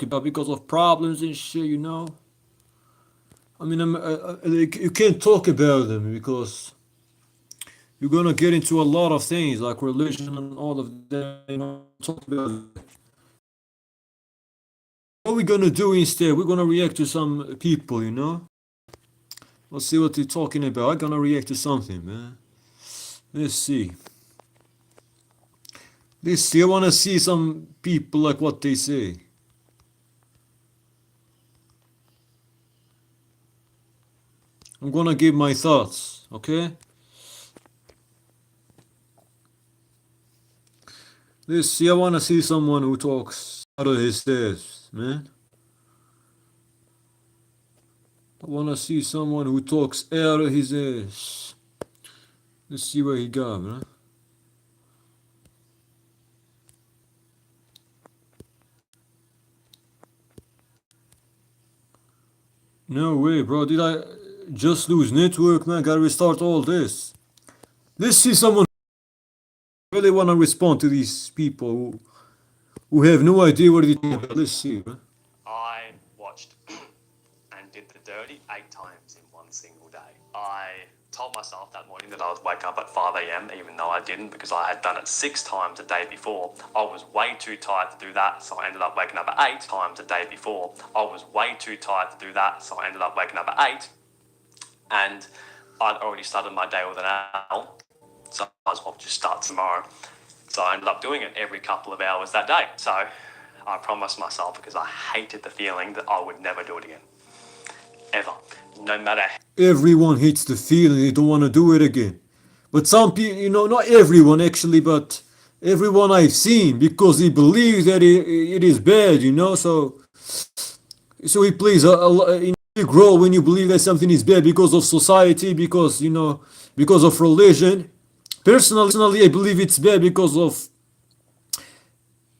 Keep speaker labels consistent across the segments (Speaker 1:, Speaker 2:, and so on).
Speaker 1: about because of problems and shit, you know. I mean, like, you can't talk about them because you're gonna get into a lot of things like religion and all of that. You know, talk about that. What we're gonna do instead? We're gonna react to some people, you know. Let's see what they're talking about. I'm gonna react to something, man. Let's see. Let's see. I wanna see some people like what they say. I'm gonna give my thoughts, okay? Let's see. I wanna see someone who talks out of his ass, man. I wanna see someone who talks out of his ass. Let's see what he got, man. No way, bro. Did I just lose network, man? Gotta restart all this. Let's see someone who really wanna respond to these people who have no idea what they're talking about. Let's see, man.
Speaker 2: I watched and did the dirty 8 times in one single day. I told myself that morning that I would wake up at 5 a.m. even though I didn't because I had done it 6 times the day before. I was way too tired to do that, so I ended up waking up at 8 times the day before. I was way too tired to do that, so I ended up waking up at 8. And I'd already started my day with an hour, so I might as well just start tomorrow. So I ended up doing it every couple of hours that day. So I promised myself, because I hated the feeling, that I would never do it again. Ever. No matter how.
Speaker 1: Everyone hates the feeling they don't want to do it again. But some people, you know, not everyone actually, but everyone I've seen, because he believes that it is bad, you know. So he plays a big role when you believe that something is bad because of society, because, you know, because of religion. Personally, I believe it's bad because of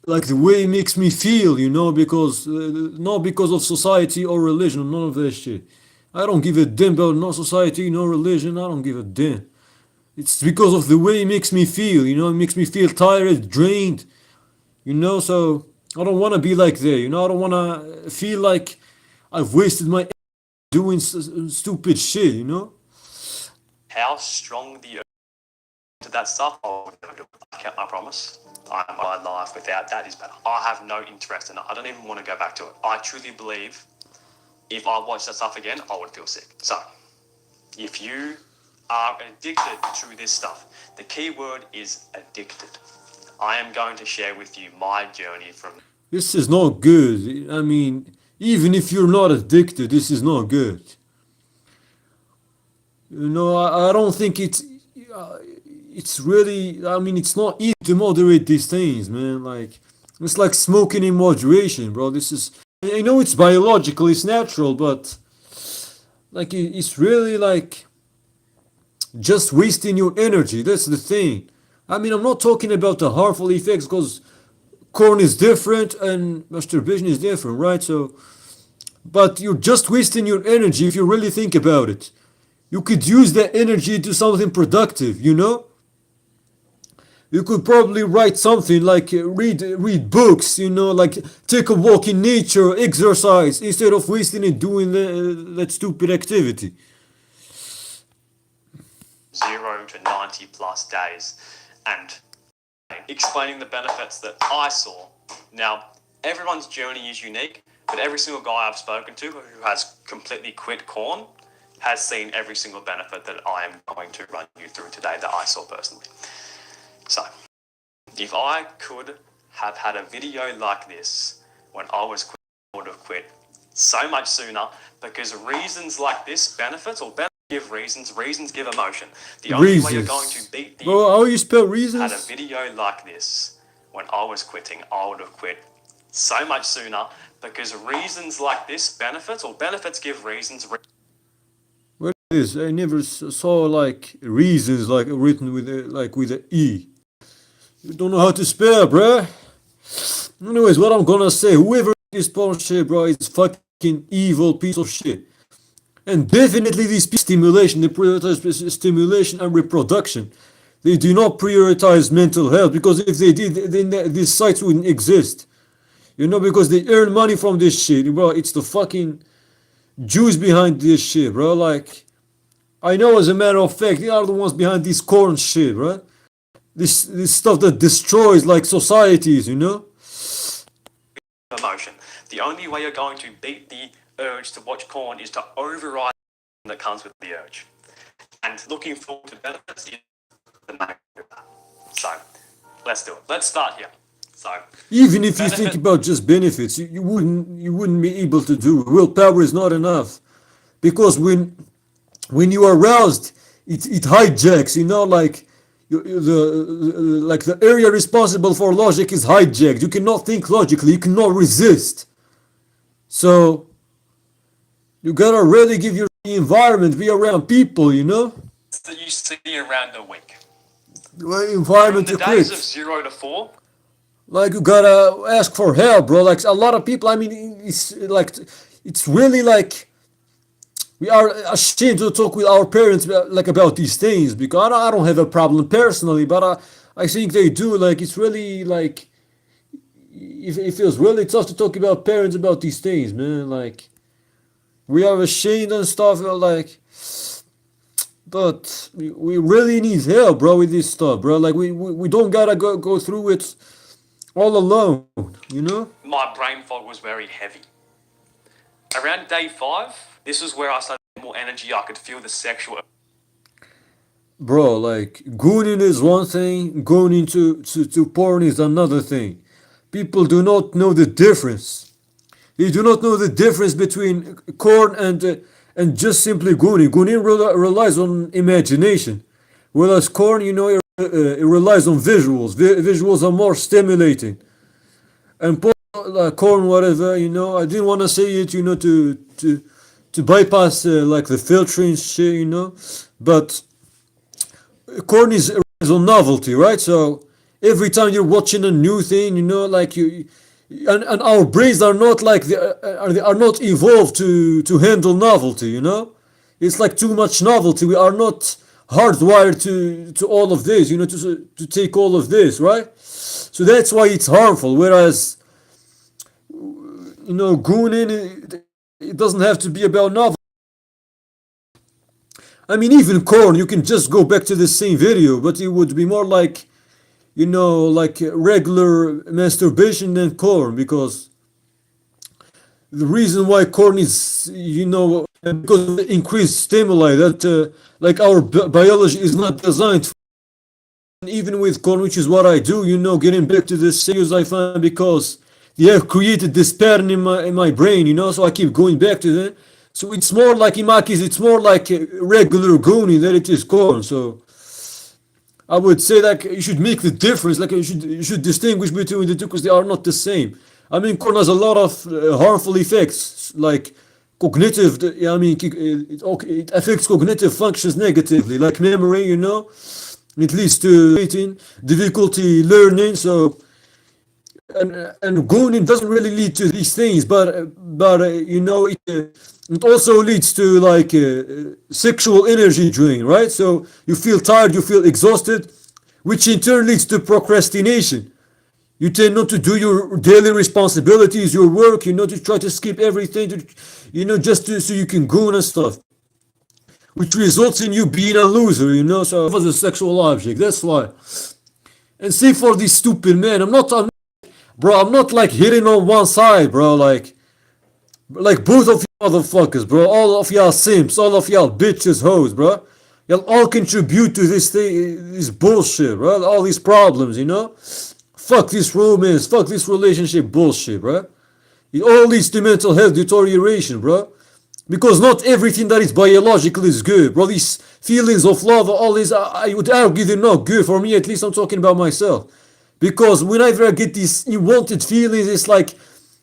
Speaker 1: like the way it makes me feel, you know, because not because of society or religion, none of that shit. I don't give a damn about no society, no religion. I don't give a damn. It's because of the way it makes me feel, you know. It makes me feel tired, drained, you know. So I don't want to be like that, you know. I don't want to feel like I've wasted my doing stupid shit, you know.
Speaker 2: How strong the to that stuff, I would never do it. I kept my promise. My life without that is better. I have no interest in it. I don't even want to go back to it. I truly believe if I watched that stuff again, I would feel sick. So, if you are addicted to this stuff, the key word is addicted. I am going to share with you my journey from.
Speaker 1: This is not good. I mean, even if you're not addicted, this is not good. You know, I don't think it's really. I mean, it's not easy to moderate these things, man. Like, it's like smoking in moderation, bro. This is. I know it's biological, it's natural, but like it's really like just wasting your energy. That's the thing. I mean, I'm not talking about the harmful effects because corn is different and masturbation is different, right? So, but you're just wasting your energy if you really think about it. You could use that energy to something productive, you know? You could probably write something like read books, you know, like take a walk in nature, exercise, instead of wasting it doing that stupid activity.
Speaker 2: 0 to 90 plus days and explaining the benefits that I saw. Now, everyone's journey is unique, but every single guy I've spoken to who has completely quit corn has seen every single benefit that I am going to run you through today that I saw personally. So, if I could have had a video like this when I was quit, I would have quit so much sooner, because reasons like this, benefits or benefits give reasons, reasons give emotion. The only way you're going to beat the
Speaker 1: Bro, how you spell
Speaker 2: had a
Speaker 1: reasons?
Speaker 2: video like this when I was quitting, I would have quit so much sooner, because reasons like this, benefits or benefits give reasons.
Speaker 1: What is this? I never saw like reasons like written with with a E. You don't know how to spell, bruh. Anyways, what I'm gonna say, whoever this bullshit, bro, is fucking evil piece of shit. And definitely these stimulation, they prioritize stimulation and reproduction. They do not prioritize mental health, because if they did, then these sites wouldn't exist. You know, because they earn money from this shit, bro. It's the fucking Jews behind this shit, bro. Like, I know as a matter of fact, they are the ones behind this corn shit, right? This stuff that destroys like societies, you know?
Speaker 2: Emotion. The only way you're going to beat the urge to watch porn is to override that comes with the urge. And looking forward to benefits is the main of that. So, let's do it. Let's start here. So,
Speaker 1: Even if you think about just benefits, you wouldn't be able to do it. Willpower is not enough. Because when you are aroused, it hijacks, you know, like the area responsible for logic is hijacked. You cannot think logically, you cannot resist. So you gotta really give your environment, be around people, you know?
Speaker 2: that you see around the week.
Speaker 1: What
Speaker 2: From
Speaker 1: environment
Speaker 2: the
Speaker 1: you
Speaker 2: days of
Speaker 1: create.
Speaker 2: 0 to 4,
Speaker 1: Like you gotta ask for help, bro. Like a lot of people, I mean, it's like it's really like we are ashamed to talk with our parents like about these things because I don't have a problem personally, but I think they do. Like it's really like it feels really tough to talk about parents about these things, man. Like we are ashamed and stuff, like. But we really need help, bro, with this stuff, bro. Like we don't gotta go through it all alone, you know?
Speaker 2: my brain fog was very heavy. Around day 5, this is where I started getting more energy. I could feel the sexual.
Speaker 1: Bro, like gooning is one thing, going into to porn is another thing. People do not know the difference. They do not know the difference between corn and just simply gooning. Gooning relies on imagination, whereas corn, you know, it relies on visuals. Visuals are more stimulating. And porn, corn, whatever, you know, I didn't want to say it, you know, to bypass like the filtering shit, you know, but corn is on novelty, right? So every time you're watching a new thing, you know, like and our brains are not like are not evolved to handle novelty, you know. It's like too much novelty. We are not hardwired to all of this, you know, to take all of this, right? So that's why it's harmful. Whereas, you know, gooning, it doesn't have to be about novelty. I mean, even corn, you can just go back to the same video, but it would be more like, you know, like regular masturbation than corn, because the reason why corn is, you know, because of the increased stimuli that, like our biology is not designed for. Even with corn, which is what I do, you know, getting back to this series I find because they have created this pattern in my brain, you know, so I keep going back to that. So it's more like, in my case, it's more like a regular goonie than it is corn. So I would say that you should make the difference, like you should distinguish between the two because they are not the same. I mean, corn has a lot of harmful effects, like cognitive. I mean, it affects cognitive functions negatively, like memory. You know, it leads to difficulty learning. So and gooning doesn't really lead to these things, but you know it also leads to like sexual energy drain, right? So you feel tired, you feel exhausted, which in turn leads to procrastination. You tend not to do your daily responsibilities, your work, you know, to try to skip everything, you know, so you can goon and stuff, which results in you being a loser, you know. So as a sexual object, that's why. And see, for these stupid men, I'm not like hitting on one side, bro. Like both of you motherfuckers, bro. All of y'all simps, all of y'all bitches, hoes, bro. Y'all all contribute to this thing, this bullshit, bro. All these problems, you know. Fuck this romance, fuck this relationship bullshit, bro. It all leads to mental health deterioration, bro. Because not everything that is biological is good, bro. These feelings of love, all these, I would argue they're not good. For me, at least, I'm talking about myself. Because whenever I get these unwanted feelings, it's like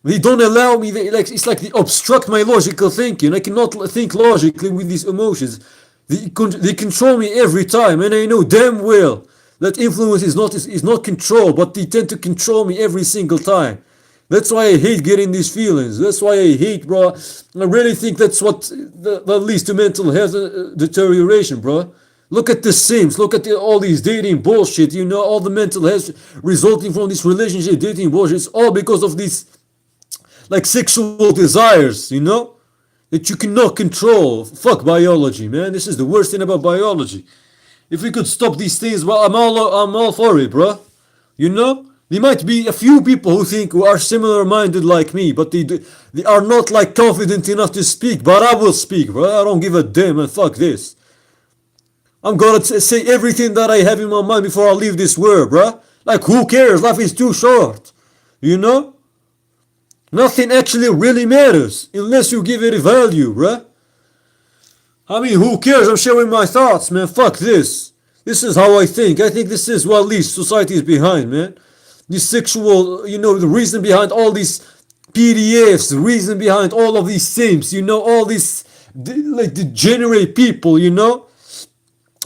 Speaker 1: they don't allow me. It's like they obstruct my logical thinking. I cannot think logically with these emotions. They control me every time, and I know damn well that influence is not control, but they tend to control me every single time. That's why I hate getting these feelings. That's why I hate, bro. I really think that's what that leads to mental health deterioration, bro. Look at the Sims. Look at all these dating bullshit. You know, all the mental health resulting from this relationship dating bullshit. It's all because of these like sexual desires, you know, that you cannot control. Fuck biology, man. This is the worst thing about biology. If we could stop these things, well, I'm all for it, bro. You know, there might be a few people who are similar minded like me, but they are not like confident enough to speak. But I will speak, bro. I don't give a damn, and fuck this. I'm gonna say everything that I have in my mind before I leave this world, bro. Like, who cares? Life is too short, you know. Nothing actually really matters unless you give it a value, bruh. I mean, who cares? I'm sharing my thoughts, man. Fuck this. This is how I think. I think this is what leads societies behind, man. This sexual, the reason behind all these PDFs, the reason behind all of these things, all these like degenerate people,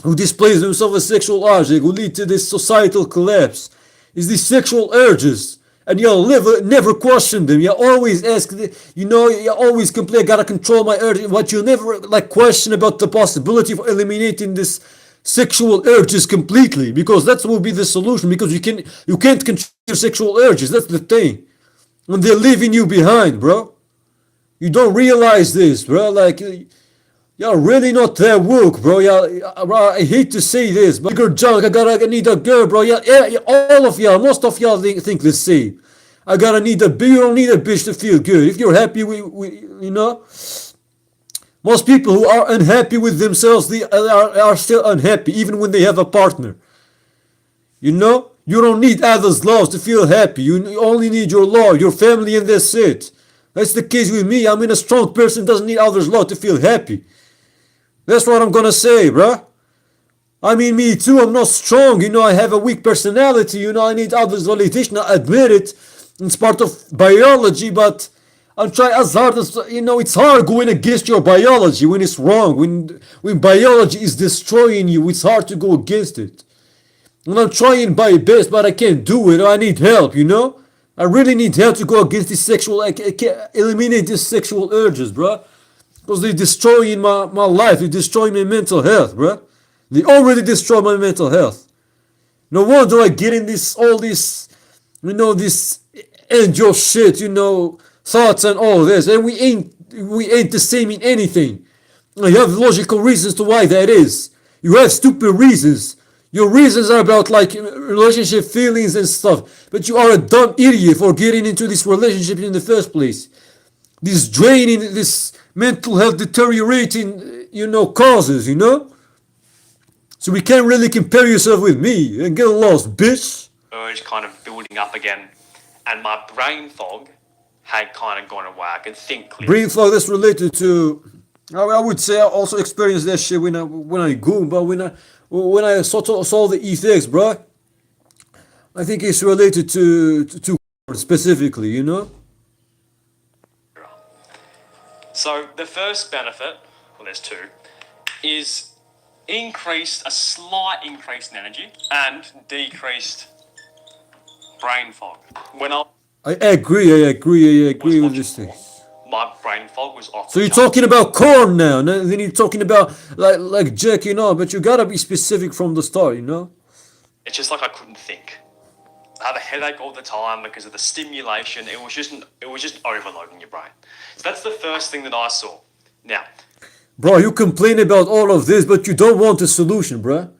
Speaker 1: who displays themselves as sexual object, who lead to this societal collapse, is these sexual urges. And you'll never question them. You always ask, you always complain, I gotta control my urge. But you never question about the possibility of eliminating this sexual urges completely, because that will be the solution. Because you can't control your sexual urges. That's the thing. When they're leaving you behind, bro. You don't realize this, bro. You're really not that woke, bro. I hate to say this, but bigger junk. I need a girl, bro. All of y'all, most of y'all think the same. I gotta need a bitch. You don't need a bitch to feel good. If you're happy, most people who are unhappy with themselves, they are still unhappy, even when they have a partner. You don't need others' love to feel happy. You only need your love, your family, and that's it. That's the case with me. I mean, a strong person doesn't need others' love to feel happy. That's what I'm gonna say, bruh. I mean, me too. I'm not strong. I have a weak personality. I need others' validation. I admit it. It's part of biology, but I'm trying as hard as, it's hard going against your biology when it's wrong. When biology is destroying you, it's hard to go against it. And I'm trying my best, but I can't do it. I need help, I really need help to go against this I can't eliminate these sexual urges, bruh. Because they're destroying my life. They're destroying my mental health, bruh. They already destroy my mental health. No wonder I get in all this, this angel shit, thoughts and all this. And we ain't the same in anything. You have logical reasons to why that is. You have stupid reasons. Your reasons are about relationship feelings and stuff. But you are a dumb idiot for getting into this relationship in the first place. This draining, this mental health deteriorating, causes, So we can't really compare yourself with me and get lost, bitch.
Speaker 2: Urge kind of building up again, and my brain fog had kind of gone away. I could think clearly.
Speaker 1: Brain fog, that's related to, I would say I also experienced that shit when I goon, but when I saw the effects, bro, I think it's related to specifically,
Speaker 2: So the first benefit, well, there's two, is a slight increase in energy and decreased brain fog.
Speaker 1: I agree with this thing.
Speaker 2: My brain fog was off.
Speaker 1: So you're talking about corn now, and then you're talking about like jerking off, but you gotta be specific from the start,
Speaker 2: It's just like I couldn't think. I have a headache all the time because of the stimulation. It was just overloading your brain. So that's the first thing that I saw. Now,
Speaker 1: bro, you complain about all of this, but you don't want the solution, bro.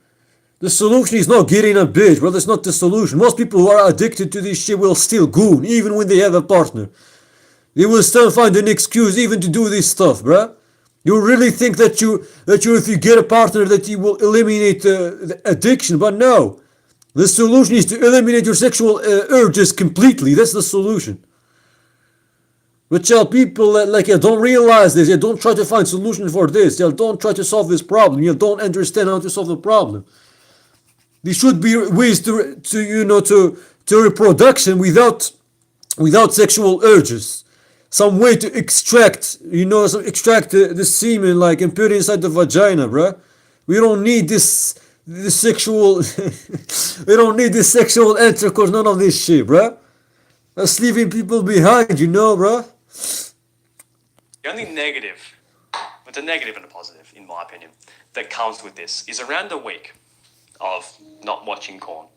Speaker 1: The solution is not getting a bitch, bro. That's not the solution. Most people who are addicted to this shit will still goon, even when they have a partner. They will still find an excuse even to do this stuff, bro. You really think that if you get a partner that you will eliminate the addiction, but no. The solution is to eliminate your sexual urges completely. That's the solution. But people don't realize this. You don't try to find solution for this. You don't try to solve this problem. You don't understand how to solve the problem. There should be ways to reproduction without sexual urges. Some way to extract the semen and put it inside the vagina, bruh. We don't need this sexual we don't need this sexual intercourse, none of this shit, bruh. That's leaving people behind, bruh.
Speaker 2: The only negative, it's a negative and a positive, in my opinion, that comes with this is around a week of not watching corn.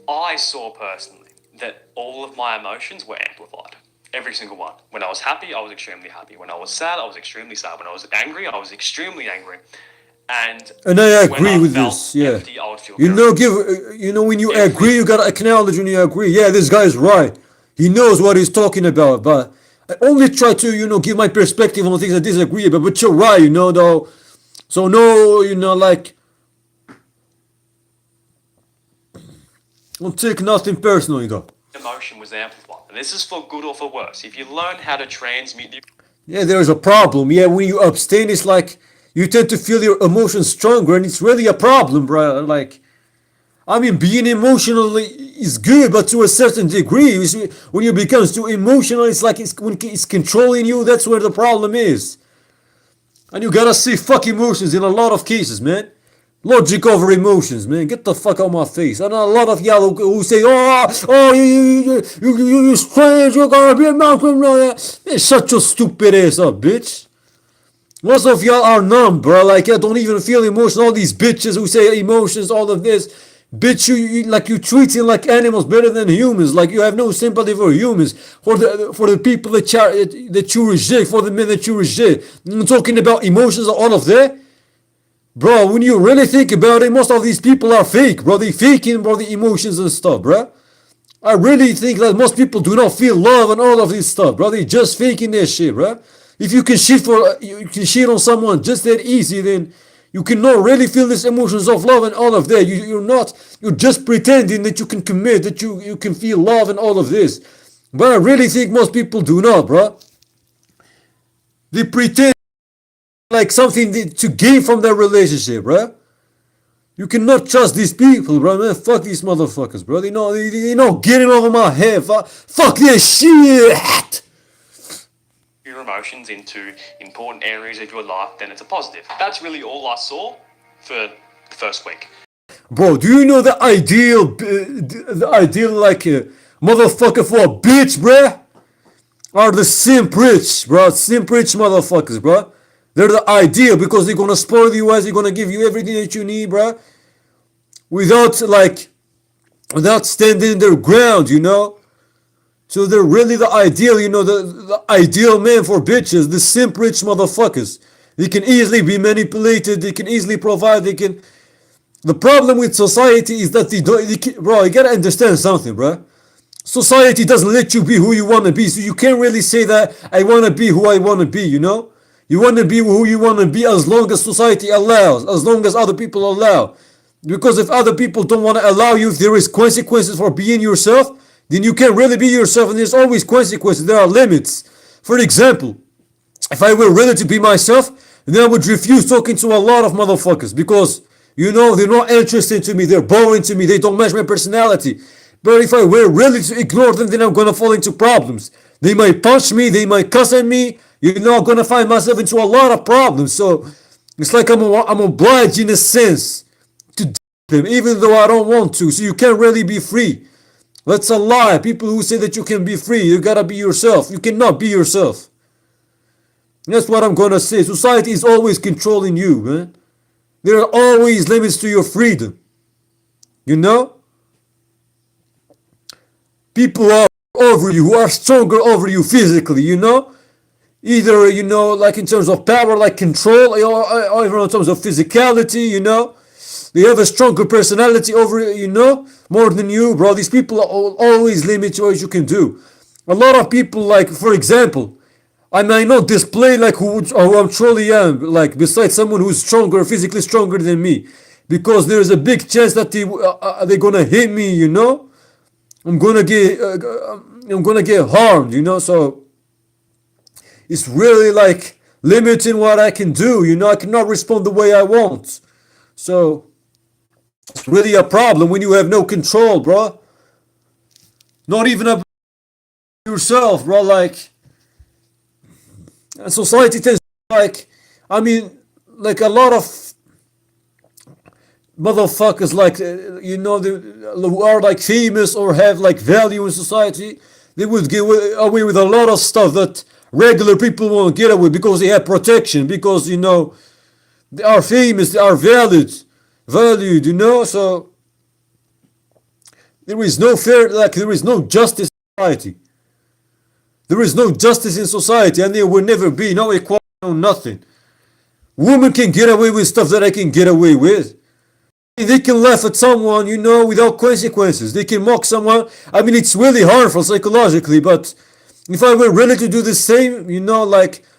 Speaker 2: I saw personally that all of my emotions were amplified. Every single one. When I was happy, I was extremely happy. When I was sad, I was extremely sad. When I was angry, I was extremely angry. And
Speaker 1: I
Speaker 2: when
Speaker 1: agree
Speaker 2: I
Speaker 1: with
Speaker 2: felt
Speaker 1: this. Yeah.
Speaker 2: empty, I would feel
Speaker 1: You
Speaker 2: very
Speaker 1: know, when you
Speaker 2: Every-
Speaker 1: agree, you gotta acknowledge when you agree. Yeah, this guy's right. He knows what he's talking about. But I only try to, give my perspective on things I disagree about. But you're right, though. So no, like, don't take nothing personally, though.
Speaker 2: emotion was amplified. And this is for good or for worse. If you learn how to transmute the
Speaker 1: Yeah, there's a problem. Yeah, when you abstain, it's like you tend to feel your emotions stronger, and it's really a problem, bro. Like, I mean, being emotionally is good, but to a certain degree. You see, when you become too emotional, it's like when it's controlling you. That's where the problem is. And you gotta see fuck emotions in a lot of cases, man. Logic over emotions, man. Get the fuck out of my face. I know a lot of y'all who say, you strange, you're gonna be a mountain. Man, shut your stupid ass up, bitch. Most of y'all are numb, bro. Like, I don't even feel emotion. All these bitches who say emotions, all of this. Bitch, you treating like animals better than humans. Like, you have no sympathy for humans, for the people that you reject, for the men that you reject. I'm talking about emotions, all of that. Bro, when you really think about it, most of these people are fake, bro. They faking, bro, the emotions and stuff, bro. I really think that most people do not feel love and all of this stuff, bro. They just faking their shit, bro. If you can shit on someone just that easy, then you cannot really feel these emotions of love and all of that. You're just pretending that you can commit, that you can feel love and all of this. But I really think most people do not, bro. They pretend like something to gain from their relationship, bro. You cannot trust these people, bro, man. Fuck these motherfuckers, bro. They not getting over my head. Fuck this shit.
Speaker 2: your emotions into important areas of your life, then it's a positive. That's really all I saw for the first week.
Speaker 1: Bro, do you know the ideal like motherfucker for a bitch, bruh? Are the simp rich, bro? Simp rich motherfuckers, bro. They're the ideal because they're gonna spoil you as they're gonna give you everything that you need, bro. Without standing their ground, you know. So they're really the ideal, you know, the ideal man for bitches, the simp rich motherfuckers. They can easily be manipulated, they can easily provide, they can. The problem with society is that bro, you gotta understand something, bro. Society doesn't let you be who you want to be, so you can't really say that I want to be who I want to be, you know? You want to be who you want to be as long as society allows, as long as other people allow. Because if other people don't want to allow you, if there is consequences for being yourself, then you can't really be yourself, and there's always consequences, there are limits. For example, if I were really to be myself, then I would refuse talking to a lot of motherfuckers because, you know, they're not interesting to me, they're boring to me, they don't match my personality. But if I were really to ignore them, then I'm gonna fall into problems. They might punch me, they might cuss at me, you know, I'm gonna find myself into a lot of problems. So it's like I'm obliged in a sense to them, even though I don't want to. So you can't really be free. That's a lie. People who say that you can be free, you gotta be yourself. You cannot be yourself. That's what I'm gonna say. Society is always controlling you, man. There are always limits to your freedom. You know? People are over you, who are stronger over you physically, you know? Either, you know, like in terms of power, like control, or even in terms of physicality, you know? They have a stronger personality over you, know? More than you, bro. These people always limit what you can do. A lot of people, like, for example, I might not display like who I truly am, like besides someone who's stronger, physically stronger than me, because there's a big chance that they're gonna hit me, you know? I'm gonna get harmed, you know. So it's really like limiting what I can do, you know. I cannot respond the way I want. So it's really a problem when you have no control, bro. Not even about yourself, bro. Like, and society tends to, like, I mean, like a lot of motherfuckers, like, you know, who are like famous or have like value in society, they would get away with a lot of stuff that regular people won't get away because they have protection, because, you know, they are famous, they are valued, you know. So there is no fair, like, there is no justice in society. There is no justice in society, and there will never be no equality, no nothing. Women can get away with stuff that I can get away with. They can laugh at someone, without consequences. They can mock someone. I mean, it's really harmful psychologically, but if I were really to do the same,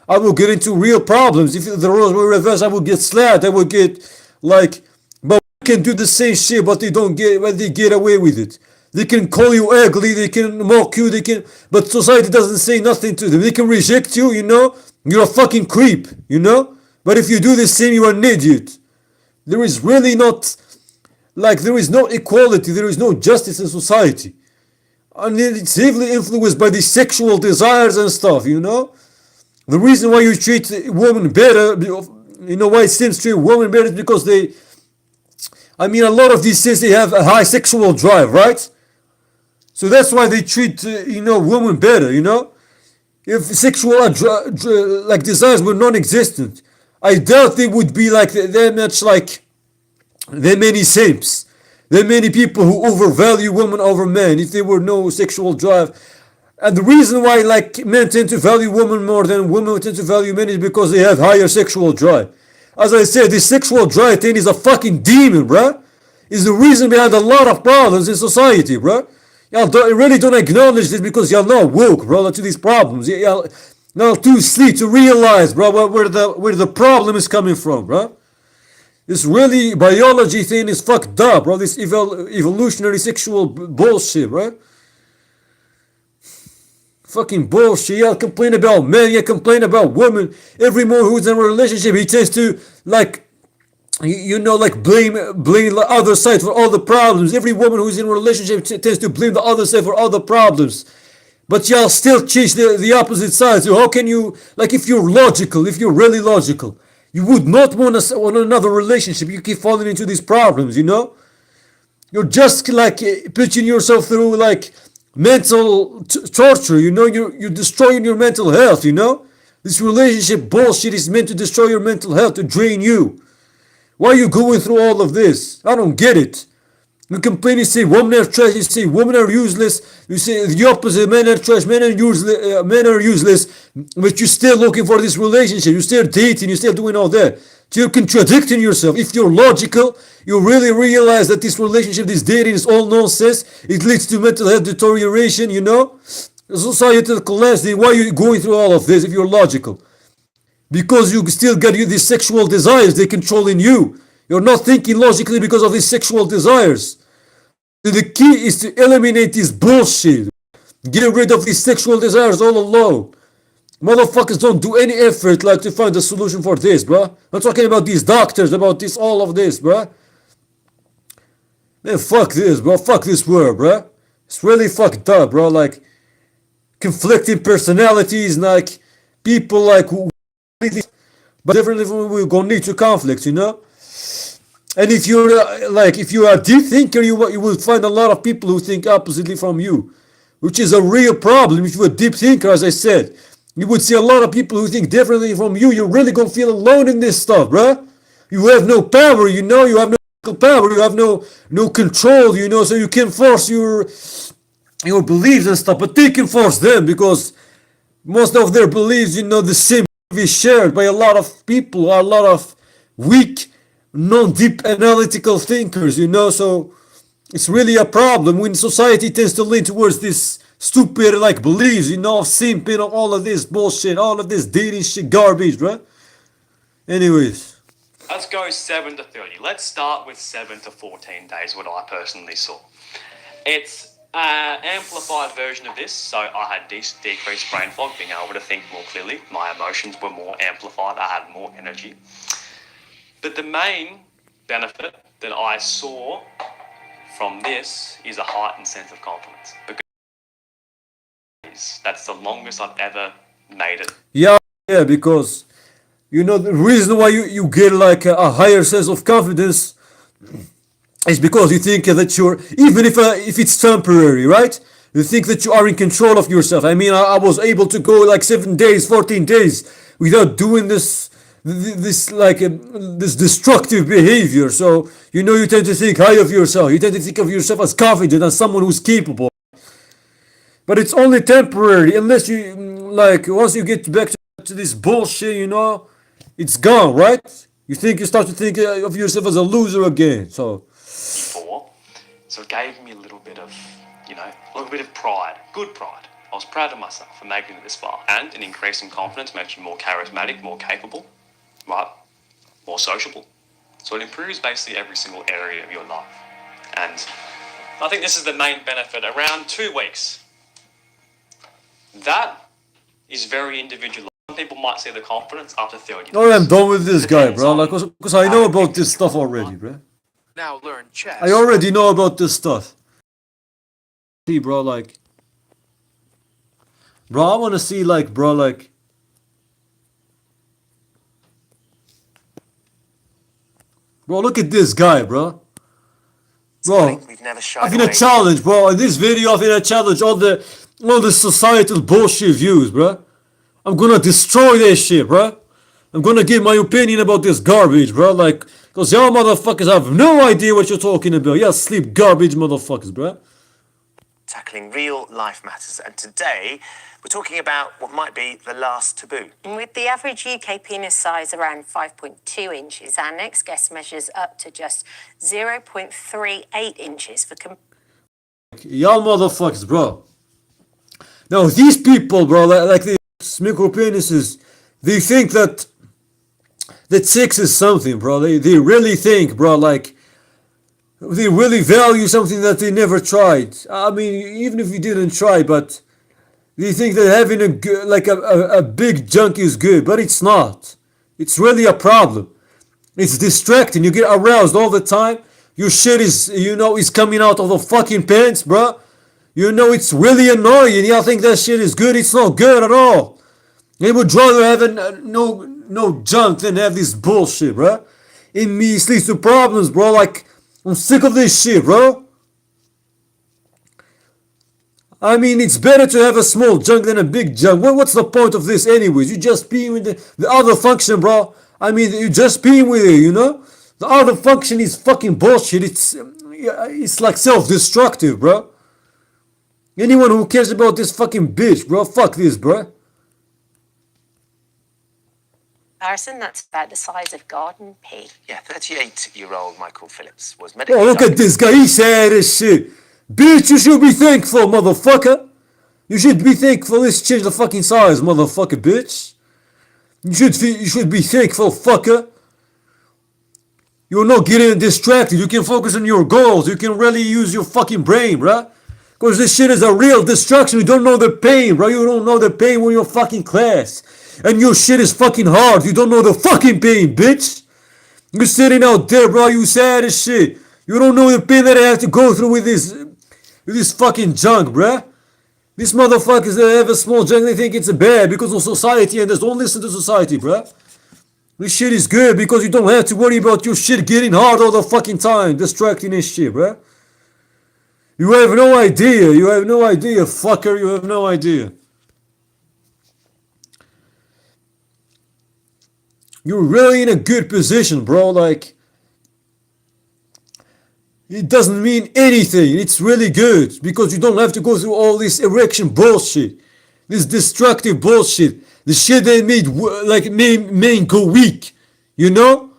Speaker 1: I will get into real problems. If the roles were reversed, I would get slapped. I would get, but we can do the same shit, but they get away with it. They can call you ugly, they can mock you, but society doesn't say nothing to them. They can reject you, you're a fucking creep, But if you do the same, you're an idiot. There is really not, there is no equality, there is no justice in society. And it's heavily influenced by the sexual desires and stuff, The reason why you treat women better, why Sims treat women better is because a lot of these Sims, they have a high sexual drive, right? So that's why they treat, women better, If sexual desires were non-existent, I doubt they would be that much there many simps. There are many people who overvalue women over men if there were no sexual drive. And the reason why men tend to value women more than women tend to value men is because they have higher sexual drive. As I said, this sexual drive thing is a fucking demon, bruh. It's the reason behind a lot of problems in society, bruh. Y'all really don't acknowledge this because y'all not woke, bro, to these problems. Y'all not too asleep to realize, bro, where the problem is coming from, bro. This really biology thing is fucked up, bro. This evolutionary sexual bullshit, bro. Fucking bullshit. Y'all complain about men, y'all complain about women. Every man who's in a relationship, he tends to blame the other side for all the problems. Every woman who's in a relationship tends to blame the other side for all the problems. But y'all still chase the opposite side. So how can you, if you're logical, if you're really logical, you would not want another relationship. You keep falling into these problems, You're just putting yourself through mental torture, You're destroying your mental health, This relationship bullshit is meant to destroy your mental health, to drain you. Why are you going through all of this? I don't get it. You complain, you say women are trash, you say women are useless, you say the opposite, men are trash, men are useless, but you're still looking for this relationship, you're still dating, you're still doing all that. So you're contradicting yourself. If you're logical, you really realize that this relationship, this dating is all nonsense. It leads to mental health deterioration, Societal collapse. Why are you going through all of this if you're logical? Because you still got these sexual desires, they're controlling you. You're not thinking logically because of these sexual desires. The key is to eliminate this bullshit. Get rid of these sexual desires all alone. Motherfuckers don't do any effort to find a solution for this, bruh. I'm talking about these doctors, about all of this, bruh. Man, fuck this, bro. Fuck this world, bruh. It's really fucked up, bro. Conflicting personalities, people who but differently we're gonna need to conflict, And if you're a deep thinker, you will find a lot of people who think oppositely from you, which is a real problem. If you're a deep thinker, as I said, you would see a lot of people who think differently from you. You're really gonna feel alone in this stuff, bruh. You have no power, you have no power, you have no control, so you can force your beliefs and stuff, but they can force them because most of their beliefs, the same is shared by a lot of people, a lot of weak, non-deep analytical thinkers, so it's really a problem when society tends to lean towards this stupid beliefs, of simping, of all of this bullshit, all of this dating shit garbage, right? Anyways.
Speaker 2: Let's go 7 to 30. Let's start with 7 to 14 days, what I personally saw. It's an amplified version of this, so I had decreased brain fog, being able to think more clearly. My emotions were more amplified, I had more energy. But the main benefit that I saw from this is a heightened sense of confidence. Because that's the longest I've ever made it.
Speaker 1: Yeah, because the reason why you get a higher sense of confidence is because you think that you're, even if it's temporary, right? You think that you are in control of yourself. I mean, I was able to go 7 days, 14 days without doing this destructive behavior. So you tend to think high of yourself. You tend to think of yourself as confident, as someone who's capable. But it's only temporary, unless you like once you get back to this bullshit, you know, it's gone, right? You start to think of yourself as a loser again. So
Speaker 2: before. So it gave me a little bit of, a little bit of pride, good pride. I was proud of myself for making it this far. And an increase in confidence makes you more charismatic, more capable, right? More sociable. So it improves basically every single area of your life. And I think this is the main benefit around 2 weeks. That is very individual. Some people might see the confidence after 30 days.
Speaker 1: oh, I'm done with this guy,
Speaker 2: Depends
Speaker 1: bro.
Speaker 2: on
Speaker 1: Like, cause I know
Speaker 2: how
Speaker 1: about
Speaker 2: effective
Speaker 1: this stuff
Speaker 2: you are.
Speaker 1: already, bro.
Speaker 3: Now learn chess.
Speaker 1: I already know about this stuff. See, bro, like, bro, I want to see, like, bro, like, bro, look at this guy, bro. Bro,
Speaker 4: We've never shied
Speaker 1: I'm gonna
Speaker 4: away.
Speaker 1: challenge, bro. In this video, I'm gonna challenge all the societal bullshit views, bro. I'm gonna destroy this shit, bro. I'm gonna give my opinion about this garbage, bro. Like, cause y'all motherfuckers have no idea what you're talking about. Y'all sleep garbage motherfuckers, bro.
Speaker 4: Tackling real life matters. And today, we're talking about what might be the last taboo.
Speaker 5: With the average UK penis size around 5.2 inches, our next guest measures up to just 0.38 inches for
Speaker 1: Y'all motherfuckers, bro. Now these people, bro, like the micro penises, they think that sex is something, bro. They really think, bro, like they really value something that they never tried. I mean, even if you didn't try, but they think that having a big junk is good, but it's not. It's really a problem. It's distracting. You get aroused all the time. Your shit is coming out of the fucking pants, bro. You know, it's really annoying. Y'all think that shit is good. It's not good at all. They would rather have no junk than have this bullshit, bro. It leads to problems, bro. Like, I'm sick of this shit, bro. I mean, it's better to have a small junk than a big junk. What's the point of this anyways? You just peeing with the other function, bro. I mean, you just peeing with it, you know? The other function is fucking bullshit. It's like self-destructive, bro. Anyone who cares about this fucking bitch, bro, fuck this, bro.
Speaker 5: comparison. That's about the size of garden pea.
Speaker 4: Yeah, 38-year-old Michael Phillips was medically
Speaker 1: Oh, look at
Speaker 4: diagnosed.
Speaker 1: this guy. He said this shit. Bitch, you should be thankful, motherfucker. You should be thankful this changed the fucking size, motherfucker, bitch. You should be thankful, fucker. You're not getting distracted. You can focus on your goals. You can really use your fucking brain, bruh. Because this shit is a real distraction. You don't know the pain, bro. You don't know the pain when you're fucking class. And your shit is fucking hard. You don't know the fucking pain, bitch. You're sitting out there, bro. You sad as shit. You don't know the pain that I have to go through with this fucking junk, bruh. These motherfuckers that have a small junk, they think it's bad because of society, and just don't listen to society, bruh. This shit is good because you don't have to worry about your shit getting hard all the fucking time, distracting and shit, bruh. You have no idea. You have no idea, fucker. You have no idea. You're really in a good position, bro. Like, it doesn't mean anything. It's really good because you don't have to go through all this erection bullshit, this destructive bullshit, the shit that made men go weak. You know,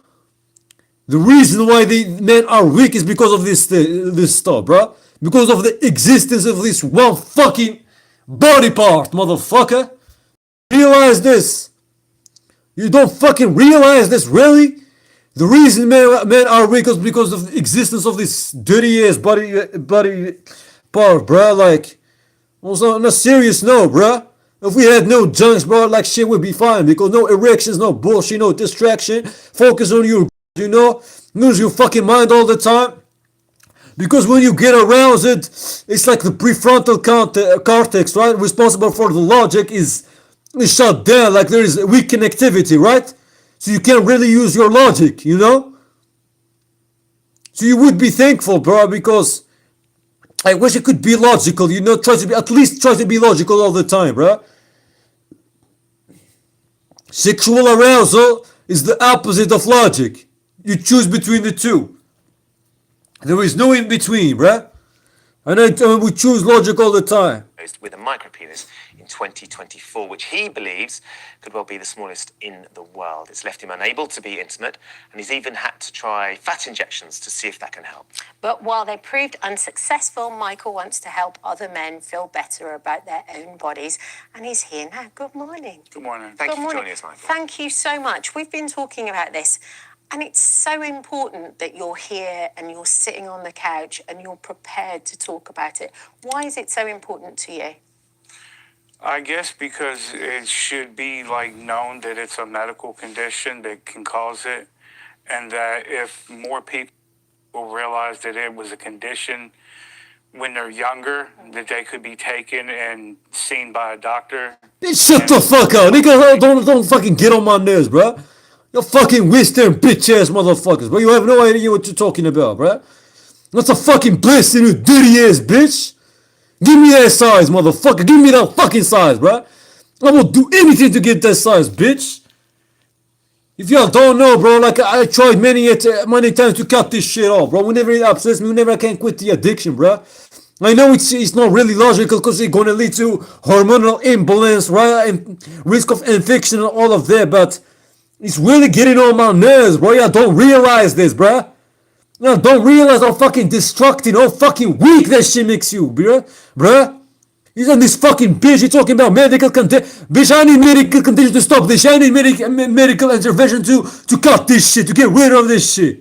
Speaker 1: the reason why the men are weak is because of this stuff, bro. Because of the existence of this one fucking body part, motherfucker. Realize this. You don't fucking realize this, really? The reason men are weak is because of the existence of this dirty ass body part, bro. Like, also on a serious note, bro. If we had no junks, bro, like shit would be fine because no erections, no bullshit, no distraction. Focus on your, you know, lose your fucking mind all the time. Because when you get aroused, it's like the prefrontal cortex, right? Responsible for the logic is shut down. Like there is weak connectivity, right? So you can't really use your logic, you know? So you would be thankful, bro, because I wish it could be logical, you know? At least try to be logical all the time, bro. Sexual arousal is the opposite of logic. You choose between the two. There is no in between, bruh. And we choose logic all the time.
Speaker 4: diagnosed with a micropenis in 2024, which he believes could well be the smallest in the world. It's left him unable to be intimate, and he's even had to try fat injections to see if that can help.
Speaker 5: But while they proved unsuccessful, Michael wants to help other men feel better about their own bodies. And he's here now. Good morning.
Speaker 3: Good morning.
Speaker 4: Thank
Speaker 5: Good
Speaker 4: you for
Speaker 5: morning.
Speaker 4: joining us, Michael.
Speaker 5: Thank you so much. We've been talking about this, and it's so important that you're here and you're sitting on the couch and you're prepared to talk about it. Why is it so important to you?
Speaker 3: I guess because it should be known that it's a medical condition that can cause it, and that if more people will realize that it was a condition when they're younger, that they could be taken and seen by a doctor.
Speaker 1: Bitch, shut the fuck up, nigga. Don't fucking get on my nerves, bruh. You're fucking Western bitch ass motherfuckers, bro. You have no idea what you're talking about, bruh. That's a fucking blessing, you dirty ass bitch. Give me that size, motherfucker. Give me that fucking size, bruh. I will do anything to get that size, bitch. If y'all don't know, bro, I tried many times to cut this shit off, bro. Whenever it upsets me, whenever I can't quit the addiction, bro. I know it's not really logical because it's gonna lead to hormonal imbalance, right, and risk of infection and all of that, but it's really getting on my nerves, bro. Y'all don't realize this, bro. Y'all don't realize how fucking destructive, how fucking weak that shit makes you, bruh. Isn't this fucking bitch? You're talking about medical condition. Bitch, I need medical condition to stop this. I need medical intervention to cut this shit, to get rid of this shit.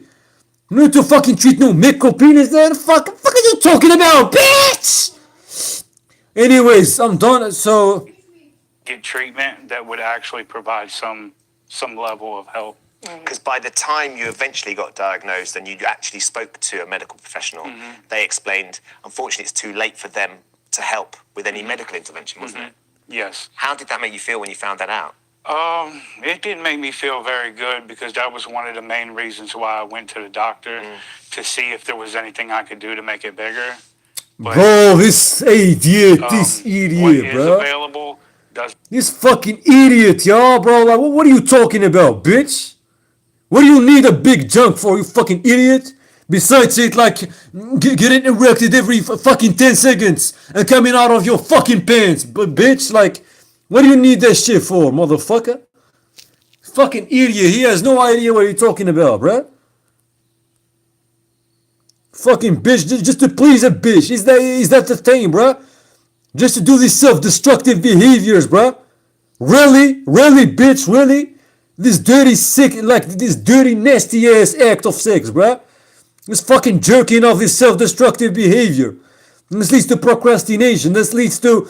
Speaker 1: You need to fucking treat no micropenis there. Fuck are you talking about, bitch? Anyways, I'm done. So
Speaker 3: Get treatment that would actually provide some level of help.
Speaker 4: Because by the time you eventually got diagnosed and you actually spoke to a medical professional, they explained, unfortunately, it's too late for them to help with any medical intervention, wasn't it?
Speaker 3: Yes.
Speaker 4: How did that make you feel when you found that out?
Speaker 3: It didn't make me feel very good because that was one of the main reasons why I went to the doctor to see if there was anything I could do to make it bigger. But,
Speaker 1: bro, this idiot,
Speaker 3: what
Speaker 1: this
Speaker 3: is
Speaker 1: idiot, bro.
Speaker 3: available does.
Speaker 1: This fucking idiot, y'all, bro. Like, what are you talking about, bitch? What do you need a big junk for, you fucking idiot? Besides it, getting erected every fucking 10 seconds and coming out of your fucking pants. But, bitch, what do you need that shit for, motherfucker? Fucking idiot. He has no idea what you're talking about, bruh. Fucking bitch, just to please a bitch. Is that the thing, bruh? Just to do these self-destructive behaviors, bruh? Really? Really, bitch? Really? This dirty, sick, this dirty, nasty ass act of sex, bruh. This fucking jerking off, this self-destructive behavior. And this leads to procrastination. This leads to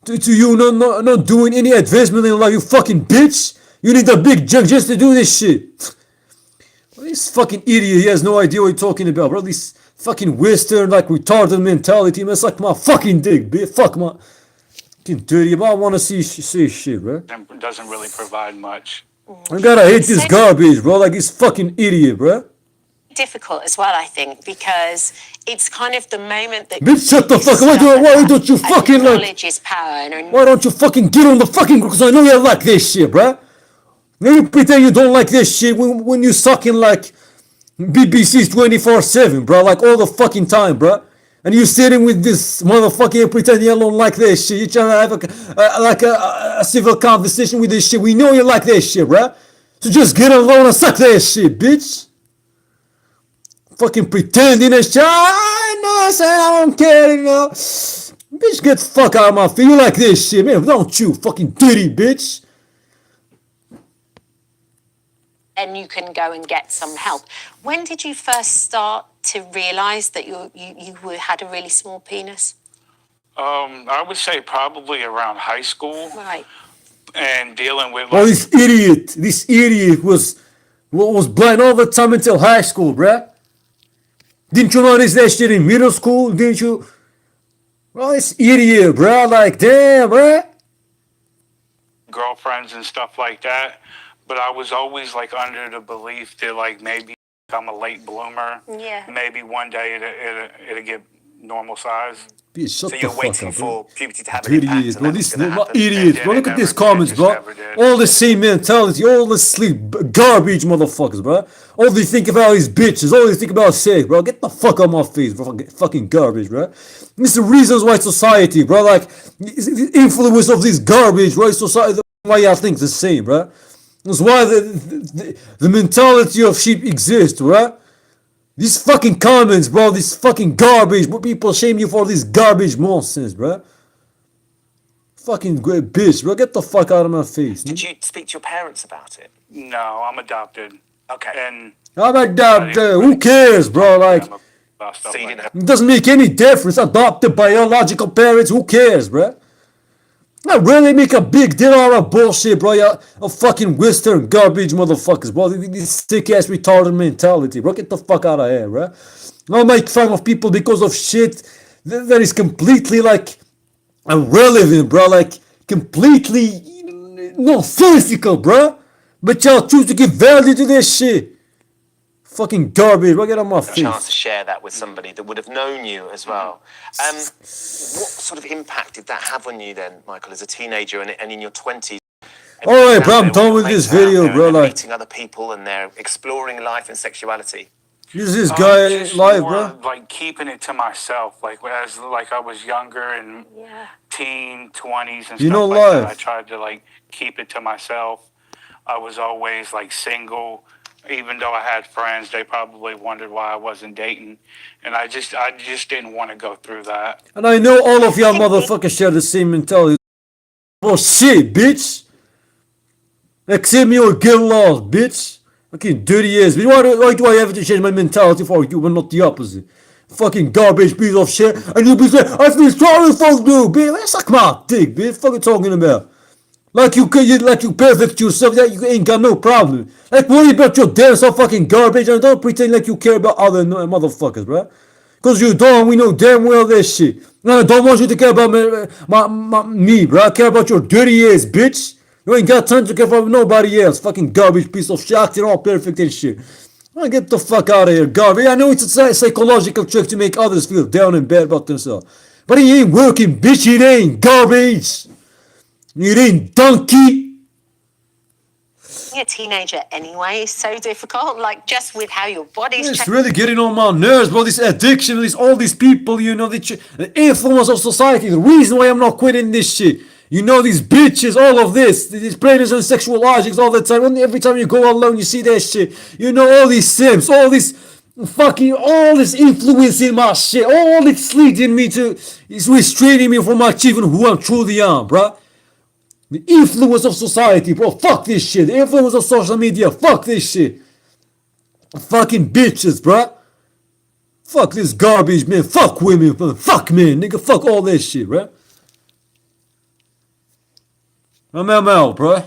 Speaker 1: you not doing any advancement in life, you fucking bitch. You need a big junk just to do this shit. This fucking idiot, he has no idea what you're talking about, bro. This fucking Western, retarded mentality, man. It's like my fucking dick, bitch. Fuck my fucking dirty, but I want to see shit, bro.
Speaker 3: Doesn't really provide much.
Speaker 1: I gotta hate this garbage, bro. This fucking idiot, bro.
Speaker 5: Difficult as well, I think, because it's kind of the moment that
Speaker 1: Bitch, shut the fuck up. Why don't you fucking
Speaker 5: knowledge is power.
Speaker 1: Why don't you fucking get on the fucking, because I know you like this shit, bruh. Now you pretend you don't like this shit when you sucking BBC's 24/7, bro, all the fucking time, bro. And you sitting with this motherfucker and pretending you don't like this shit. You trying to have a civil conversation with this shit. We know you like this shit, bro. So just get alone and suck that shit, bitch. Fucking pretending and shit. I say I don't care, you know. Bitch, get the fuck out of my face. You like this shit, man. Don't you, fucking dirty bitch.
Speaker 5: Then you can go and get some help. When did you first start to realise that you had a really small penis?
Speaker 3: I would say probably around high school.
Speaker 5: Right.
Speaker 3: And dealing with
Speaker 1: Oh, this idiot was blind all the time until high school, bruh. Didn't you notice that shit in middle school? Didn't you? Bro, this idiot, bruh. Damn, bruh.
Speaker 3: Girlfriends and stuff like that. But I was always under the belief that maybe I'm a late bloomer.
Speaker 5: Yeah.
Speaker 3: Maybe one day it'll get normal size.
Speaker 1: Bitch, shut
Speaker 4: So
Speaker 1: the
Speaker 4: you're
Speaker 1: fuck
Speaker 4: waiting
Speaker 1: up, bro.
Speaker 4: for puberty to have an
Speaker 1: Idiots,
Speaker 4: impact,
Speaker 1: bro.
Speaker 4: and that's
Speaker 1: These
Speaker 4: going to
Speaker 1: not
Speaker 4: happen.
Speaker 1: idiots, bro.
Speaker 3: It
Speaker 1: Look at these
Speaker 3: never did,
Speaker 1: comments,
Speaker 3: just
Speaker 1: bro.
Speaker 3: never did.
Speaker 1: All the same mentality, all the sleep, garbage motherfuckers, bro. All they think about is bitches, all they think about sex, bro. Get the fuck out of my face, bro. Fucking garbage, bro. This is the reasons why society, bro, like, the influence of this garbage, bro, society, why y'all think the same, bro. That's why the mentality of sheep exists, bro. These fucking comments, bro, this fucking garbage, but people shame you for this garbage nonsense, bro. Fucking great bitch, bro. Get the fuck out of my face.
Speaker 4: Did you speak to your parents about it?
Speaker 3: No, I'm adopted.
Speaker 4: Okay.
Speaker 3: And
Speaker 1: I'm adopted. Who cares, bro? Like,
Speaker 3: about stuff
Speaker 4: So you
Speaker 3: like
Speaker 4: didn't
Speaker 3: that.
Speaker 1: it doesn't make any difference. Adopted biological parents, who cares, bro? I really make a big deal out of bullshit, bro. You're a fucking Western garbage motherfuckers, bro. This sick ass retarded mentality, bro. Get the fuck out of here, bro. Don't make fun of people because of shit that is completely like irrelevant, bro. Like completely nonsensical, bro. But y'all choose to give value to this shit. Fucking garbage, bro. Get out of my
Speaker 4: a chance
Speaker 1: face.
Speaker 4: to share that with somebody that would have known you as well. What sort of impact did that have on you then, Michael, as a teenager and in your 20s?
Speaker 1: Alright, bro. I'm
Speaker 4: All
Speaker 1: done
Speaker 4: your
Speaker 1: with
Speaker 4: mates
Speaker 1: this
Speaker 4: are out
Speaker 1: video,
Speaker 4: there
Speaker 1: bro.
Speaker 4: and they're
Speaker 1: Like,
Speaker 4: meeting other people and they're exploring life and sexuality.
Speaker 1: this guy
Speaker 3: Just
Speaker 1: live,
Speaker 3: more
Speaker 1: bro.
Speaker 3: like keeping it to myself. Like as like I was younger and
Speaker 5: Yeah.
Speaker 3: teen 20s and
Speaker 1: You
Speaker 3: stuff
Speaker 1: know,
Speaker 3: like
Speaker 1: live.
Speaker 3: that. I tried to like keep it to myself. I was always like single, even though I had friends. They probably wondered why I wasn't dating, and I just didn't want to go through that.
Speaker 1: And I know all of y'all motherfuckers share the same mentality. Bullshit, bitch. Accept me or get lost, bitch. Fucking dirty ass bitch. Why do I have to change my mentality for you when not the opposite? Fucking garbage piece of shit. And you be saying, I feel sorry for you, bitch. Suck my dick, bitch. Fuck you talking about? Like you perfect yourself, that you ain't got no problem. Like worry about your damn self fucking garbage and don't pretend like you care about other motherfuckers, bro. Cause you don't, we know damn well this shit. No, I don't want you to care about me, bro. I care about your dirty ass, bitch. You ain't got time to care about nobody else. Fucking garbage piece of shit, acting all perfect and shit. Well, get the fuck out of here, garbage. I know it's a psychological trick to make others feel down and bad about themselves. But it ain't working, bitch. It ain't garbage. It ain't donkey.
Speaker 5: Being a teenager anyway is so difficult, like just with how your body's
Speaker 1: It's
Speaker 5: changing.
Speaker 1: really getting on my nerves, bro. This addiction, all these people, you know, the influence of society. The reason why I'm not quitting this shit. You know, these bitches, all of this, these predators and sexual logics all the time. Every time you go alone, you see that shit. You know, all these sims, all this fucking, all this influence in my shit. All it's leading me to is restraining me from achieving who I'm truly am, bro. The influence of society, bro. Fuck this shit. The influence of social media. Fuck this shit. Fucking bitches, bro. Fuck this garbage, man. Fuck women, man. Fuck men, nigga. Fuck all that shit, bro. I'm out, bro.